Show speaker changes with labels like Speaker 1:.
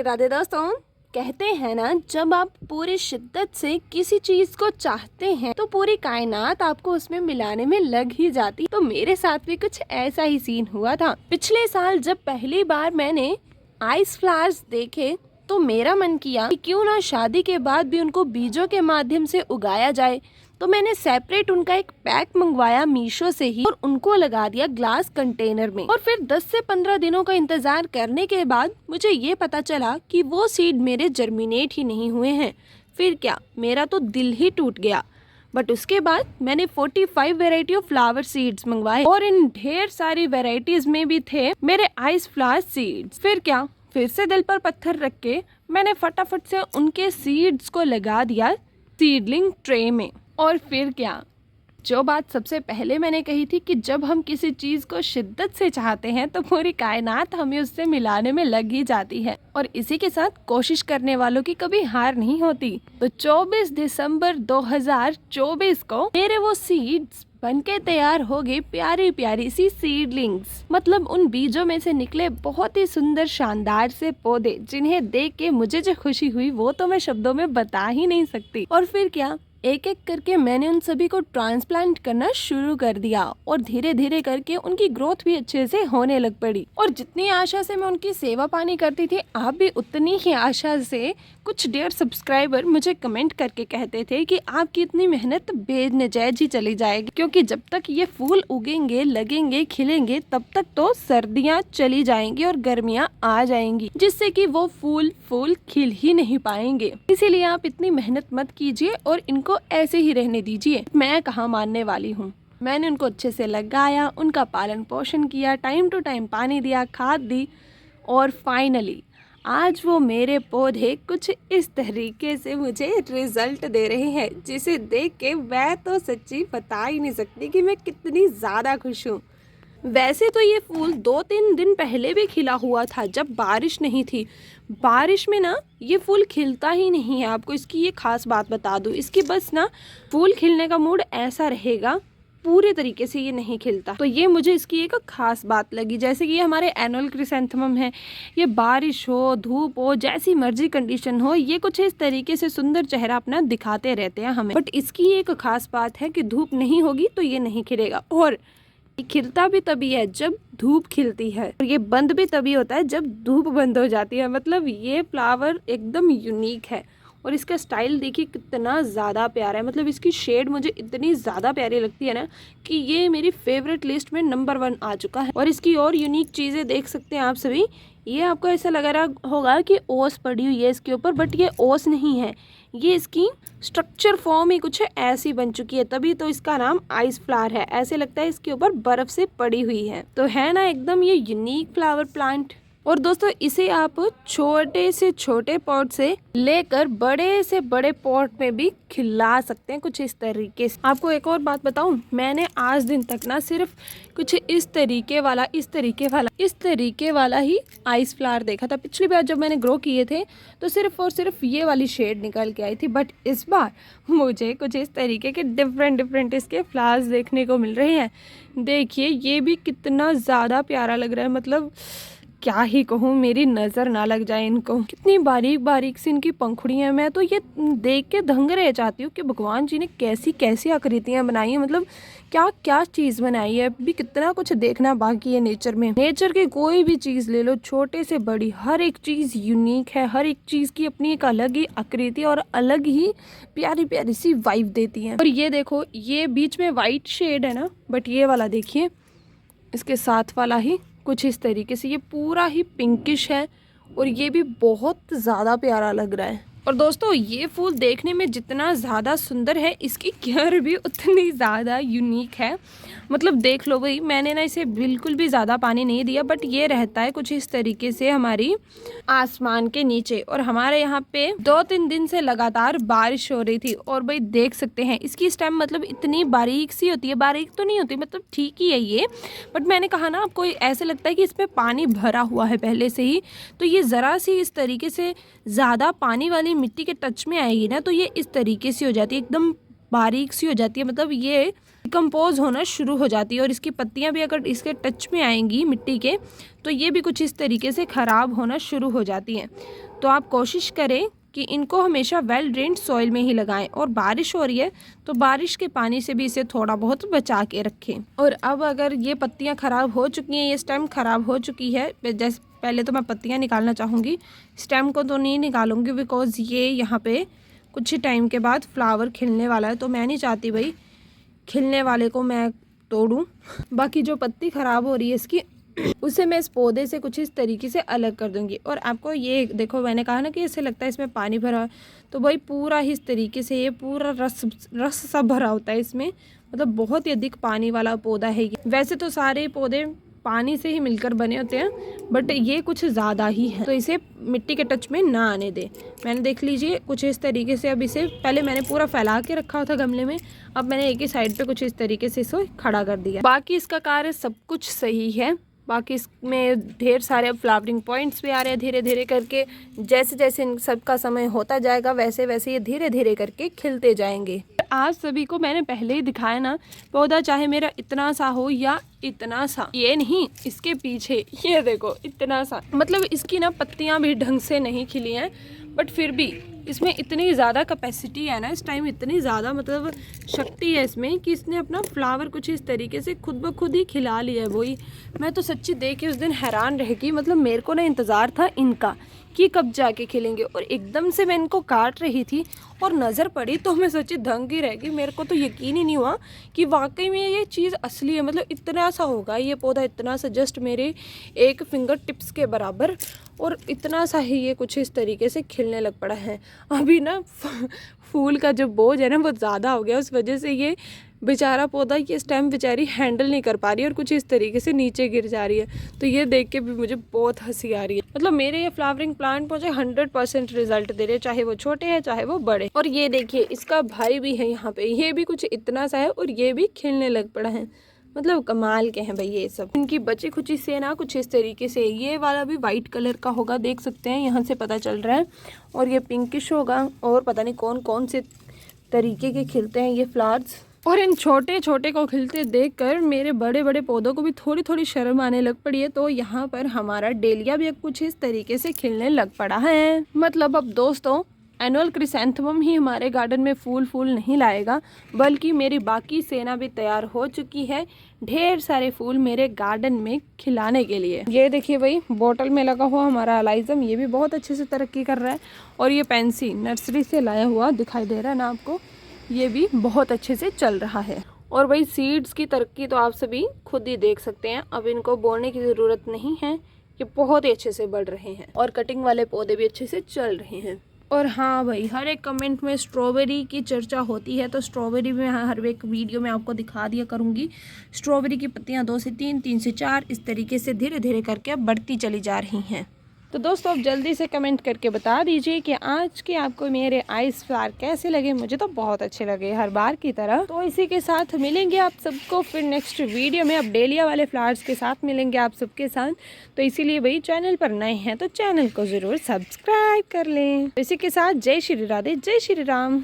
Speaker 1: राधे दोस्तों। कहते हैं ना, जब आप पूरी शिद्दत से किसी चीज को चाहते हैं तो पूरी कायनात आपको उसमें मिलाने में लग ही जाती। तो मेरे साथ भी कुछ ऐसा ही सीन हुआ था। पिछले साल जब पहली बार मैंने आइस फ्लावर्स देखे तो मेरा मन किया कि क्यों ना शादी के बाद भी उनको बीजों के माध्यम से उगाया जाए। तो मैंने सेपरेट उनका एक पैक मंगवाया मीशो से ही और उनको लगा दिया ग्लास कंटेनर में। और फिर 10 से 15 दिनों का इंतजार करने के बाद मुझे ये पता चला कि वो सीड मेरे जर्मिनेट ही नहीं हुए हैं। फिर क्या, मेरा तो दिल ही टूट गया। बट उसके बाद मैंने 45 वेराइटी ऑफ फ्लावर सीड्स मंगवाए और इन ढेर सारी वेराइटीज में भी थे मेरे आइस फ्लावर सीड्स। फिर क्या, फिर से दिल पर पत्थर रख के मैंने फटाफट से उनके सीड्स को लगा दिया सीडलिंग ट्रे में। और फिर क्या, जो बात सबसे पहले मैंने कही थी कि जब हम किसी चीज को शिद्दत से चाहते हैं तो पूरी कायनात हमें उससे मिलाने में लग ही जाती है। और इसी के साथ कोशिश करने वालों की कभी हार नहीं होती। तो 24 दिसंबर 2024 को मेरे वो सीड्स बनके तैयार हो गई, प्यारी प्यारी सी सीडलिंग्स। मतलब उन बीजों में से निकले बहुत ही सुंदर शानदार से पौधे, जिन्हें देख के मुझे जो खुशी हुई वो तो मैं शब्दों में बता ही नहीं सकती। और फिर क्या, एक एक करके मैंने उन सभी को ट्रांसप्लांट करना शुरू कर दिया और धीरे धीरे करके उनकी ग्रोथ भी अच्छे से होने लग पड़ी। और जितनी आशा से मैं उनकी सेवा पानी करती थी, आप भी उतनी ही आशा से कुछ डेढ़ सब्सक्राइबर मुझे कमेंट करके कहते थे कि आपकी इतनी मेहनत बेनजायज ही चली जाएगी, क्योंकि जब तक ये फूल उगेंगे, लगेंगे, खिलेंगे, तब तक तो सर्दियाँ चली जाएंगी और गर्मियाँ आ जाएंगी, जिससे कि वो फूल खिल ही नहीं पाएंगे। इसीलिए आप इतनी मेहनत मत कीजिए और इनको ऐसे ही रहने दीजिए। मैं कहाँ मानने वाली हूँ। मैंने उनको अच्छे से लगाया, उनका पालन पोषण किया, टाइम टू टाइम पानी दिया, खाद दी और फाइनली आज वो मेरे पौधे कुछ इस तरीके से मुझे रिजल्ट दे रहे हैं, जिसे देख के मैं तो सच्ची बता ही नहीं सकती कि मैं कितनी ज़्यादा खुश हूँ। वैसे तो ये फूल 2-3 दिन पहले भी खिला हुआ था, जब बारिश नहीं थी। बारिश में ना ये फूल खिलता ही नहीं है। आपको इसकी ये खास बात बता दूँ, इसकी बस ना फूल खिलने का मूड ऐसा रहेगा, पूरे तरीके से ये नहीं खिलता। तो ये मुझे इसकी एक खास बात लगी। जैसे कि ये हमारे एनुअल क्रिसैंथेमम है, ये बारिश हो, धूप हो, जैसी मर्जी कंडीशन हो, ये कुछ इस तरीके से सुंदर चेहरा अपना दिखाते रहते हैं हमें। बट इसकी एक खास बात है कि धूप नहीं होगी तो ये नहीं खिलेगा। और खिलता भी तभी है जब धूप खिलती है, और ये बंद भी तभी होता है जब धूप बंद हो जाती है। मतलब ये फ्लावर एकदम यूनिक है और इसका स्टाइल देखिए कितना ज़्यादा प्यारा है। मतलब इसकी शेड मुझे इतनी ज़्यादा प्यारी लगती है ना कि ये मेरी फेवरेट लिस्ट में नंबर 1 आ चुका है। और इसकी और यूनिक चीज़ें देख सकते हैं आप सभी। ये आपको ऐसा लग रहा होगा कि ओस पड़ी हुई है इसके ऊपर, बट ये ओस नहीं है, ये इसकी स्ट्रक्चर फॉर्म ही कुछ ऐसी बन चुकी है, तभी तो इसका नाम आइस फ्लावर है। ऐसे लगता है इसके ऊपर बर्फ से पड़ी हुई है। तो है ना एकदम ये यूनिक फ्लावर प्लांट। और दोस्तों, इसे आप छोटे से छोटे पॉट से लेकर बड़े से बड़े पॉट में भी खिला सकते हैं, कुछ इस तरीके से। आपको एक और बात बताऊं, मैंने आज दिन तक ना सिर्फ कुछ इस तरीके वाला ही आइस फ्लावर देखा था। पिछली बार जब मैंने ग्रो किए थे तो सिर्फ और सिर्फ ये वाली शेड निकल के आई थी, बट इस बार मुझे कुछ इस तरीके के डिफरेंट इसके फ्लावर्स देखने को मिल रहे हैं। देखिए ये भी कितना ज़्यादा प्यारा लग रहा है। मतलब क्या ही कहूँ, मेरी नज़र ना लग जाए इनको। कितनी बारीक बारीक सी इनकी पंखुड़ियाँ। मैं तो ये देख के दंग रह जाती हूँ कि भगवान जी ने कैसी कैसी आकृतियाँ बनाई हैं। मतलब क्या क्या चीज़ बनाई है। अभी कितना कुछ देखना बाकी है नेचर में। नेचर की कोई भी चीज़ ले लो, छोटे से बड़ी, हर एक चीज़ यूनिक है। हर एक चीज़ की अपनी एक अलग ही आकृति और अलग ही प्यारी प्यारी सी वाइब देती है। और ये देखो, ये बीच में वाइट शेड है ना, बट ये वाला देखिए, इसके साथ वाला ही कुछ इस तरीके से, ये पूरा ही पिंकिश है और ये भी बहुत ज़्यादा प्यारा लग रहा है। और दोस्तों, ये फूल देखने में जितना ज़्यादा सुंदर है, इसकी केयर भी उतनी ज़्यादा यूनिक है। मतलब देख लो भाई, मैंने ना इसे बिल्कुल भी ज़्यादा पानी नहीं दिया, बट ये रहता है कुछ इस तरीके से हमारी आसमान के नीचे। और हमारे यहाँ पे 2-3 दिन से लगातार बारिश हो रही थी। और भाई देख सकते हैं इसकी स्टेम मतलब इतनी बारीक सी होती है। बारीक तो नहीं होती, मतलब ठीक ही है ये, बट मैंने कहा ना आपको ऐसे लगता है कि इसमें पानी भरा हुआ है पहले से ही। तो ये ज़रा सी इस तरीके से ज़्यादा पानी वाली मिट्टी के टच में आएगी ना, तो ये इस तरीके से हो जाती है, एकदम बारीक सी हो जाती है। मतलब ये डिकम्पोज होना शुरू हो जाती है। और इसकी पत्तियां भी अगर इसके टच में आएंगी मिट्टी के, तो ये भी कुछ इस तरीके से ख़राब होना शुरू हो जाती हैं। तो आप कोशिश करें कि इनको हमेशा वेल ड्रेन्ड सॉइल में ही लगाएं। और बारिश हो रही है तो बारिश के पानी से भी इसे थोड़ा बहुत बचा के रखें। और अब अगर ये पत्तियां ख़राब हो चुकी हैं, ये स्टेम ख़राब हो चुकी है, जैसे पहले तो मैं पत्तियां निकालना चाहूँगी, स्टेम को तो नहीं निकालूंगी बिकॉज़ ये यहाँ पे कुछ ही टाइम के बाद फ्लावर खिलने वाला है, तो मैं नहीं चाहती भाई खिलने वाले को मैं तोड़ूँ। बाकी जो पत्ती ख़राब हो रही है इसकी, उसे मैं इस पौधे से कुछ इस तरीके से अलग कर दूंगी। और आपको ये देखो, मैंने कहा ना कि ऐसे लगता है इसमें पानी भरा, तो भाई पूरा ही इस तरीके से ये पूरा रस सा भरा होता है इसमें, मतलब बहुत ही अधिक पानी वाला पौधा है ये। वैसे तो सारे पौधे पानी से ही मिलकर बने होते हैं, बट ये कुछ ज़्यादा ही है, तो इसे मिट्टी के टच में ना आने दे। मैंने देख लीजिए कुछ इस तरीके से, अब इसे पहले मैंने पूरा फैला के रखा था गमले में, अब मैंने एक ही साइड पे कुछ इस तरीके से इसे खड़ा कर दिया। बाकी इसका कार्य सब कुछ सही है। बाकी इसमें ढेर सारे फ्लावरिंग पॉइंट्स भी आ रहे हैं धीरे धीरे करके। जैसे जैसे इन सब का समय होता जाएगा वैसे वैसे ये धीरे धीरे करके खिलते जाएंगे। आज सभी को मैंने पहले ही दिखाया ना, पौधा चाहे मेरा इतना सा हो या इतना सा, ये नहीं, इसके पीछे ये देखो इतना सा, मतलब इसकी ना पत्तियां भी ढंग से नहीं खिली हैं, बट फिर भी इसमें इतनी ज़्यादा कैपेसिटी है ना इस टाइम, इतनी ज़्यादा मतलब शक्ति है इसमें कि इसने अपना फ्लावर कुछ इस तरीके से खुद ब खुद ही खिला लिया है। वही मैं तो सच्ची देख के उस दिन हैरान रह गई, मतलब मेरे को ना इंतज़ार था इनका कि कब जाके खिलेंगे, और एकदम से मैं इनको काट रही थी और नज़र पड़ी तो मैं सोची दंग ही रह गई। मेरे को तो यकीन ही नहीं हुआ कि वाकई में ये चीज़ असली है, मतलब इतना सा होगा ये पौधा, इतना सा, जस्ट मेरे एक फिंगर टिप्स के बराबर, और इतना सा ही ये कुछ इस तरीके से खिलने लग पड़ा है। अभी ना फूल का जो बोझ है ना वो ज़्यादा हो गया, उस वजह से ये बेचारा पौधा, ये स्टेम बेचारी हैंडल नहीं कर पा रही है और कुछ इस तरीके से नीचे गिर जा रही है। तो ये देख के भी मुझे बहुत हंसी आ रही है। मतलब मेरे ये फ्लावरिंग प्लांट मुझे 100% रिजल्ट दे रहे हैं, चाहे वो छोटे हैं चाहे वो बड़े। और ये देखिए इसका भाई भी है यहाँ पे, ये भी कुछ इतना सा है और ये भी खिलने लग पड़ा है। मतलब कमाल के हैं भाई ये सब। इनकी बची खुची से ना कुछ इस तरीके से, ये वाला भी वाइट कलर का होगा, देख सकते हैं यहाँ से पता चल रहा है, और ये पिंकिश होगा, और पता नहीं कौन कौन से तरीके के खिलते हैं ये फ्लावर्स। और इन छोटे छोटे को खिलते देखकर मेरे बड़े बड़े पौधों को भी थोड़ी थोड़ी शर्म आने लग पड़ी है। तो यहाँ पर हमारा डेलिया भी कुछ इस तरीके से खिलने लग पड़ा है। मतलब अब दोस्तों एनुअल क्रिसैंथेमम ही हमारे गार्डन में फूल नहीं लाएगा, बल्कि मेरी बाकी सेना भी तैयार हो चुकी है ढेर सारे फूल मेरे गार्डन में खिलाने के लिए। ये देखिए भाई बोतल में लगा हुआ हमारा अलाइजम, ये भी बहुत अच्छे से तरक्की कर रहा है। और ये पेंसी नर्सरी से लाया हुआ दिखाई दे रहा है ना आपको, ये भी बहुत अच्छे से चल रहा है। और भाई सीड्स की तरक्की तो आप सभी खुद ही देख सकते हैं, अब इनको बोलने की ज़रूरत नहीं है, ये बहुत ही अच्छे से बढ़ रहे हैं। और कटिंग वाले पौधे भी अच्छे से चल रहे हैं। और हाँ भाई, हर एक कमेंट में स्ट्रॉबेरी की चर्चा होती है, तो स्ट्रॉबेरी में हर एक वीडियो में आपको दिखा दिया करूँगी। स्ट्रॉबेरी की पत्तियाँ 2 से 3, 3 से 4 इस तरीके से धीरे धीरे करके अब बढ़ती चली जा रही हैं। तो दोस्तों अब जल्दी से कमेंट करके बता दीजिए कि आज के आपको मेरे आइस फ्लावर कैसे लगे। मुझे तो बहुत अच्छे लगे हर बार की तरह। तो इसी के साथ मिलेंगे आप सबको फिर नेक्स्ट वीडियो में। अब डेलिया वाले फ्लावर्स के साथ मिलेंगे आप सबके साथ। तो इसीलिए भाई चैनल पर नए हैं तो चैनल को ज़रूर सब्सक्राइब कर लें। इसी के साथ जय श्री राधे, जय श्री राम।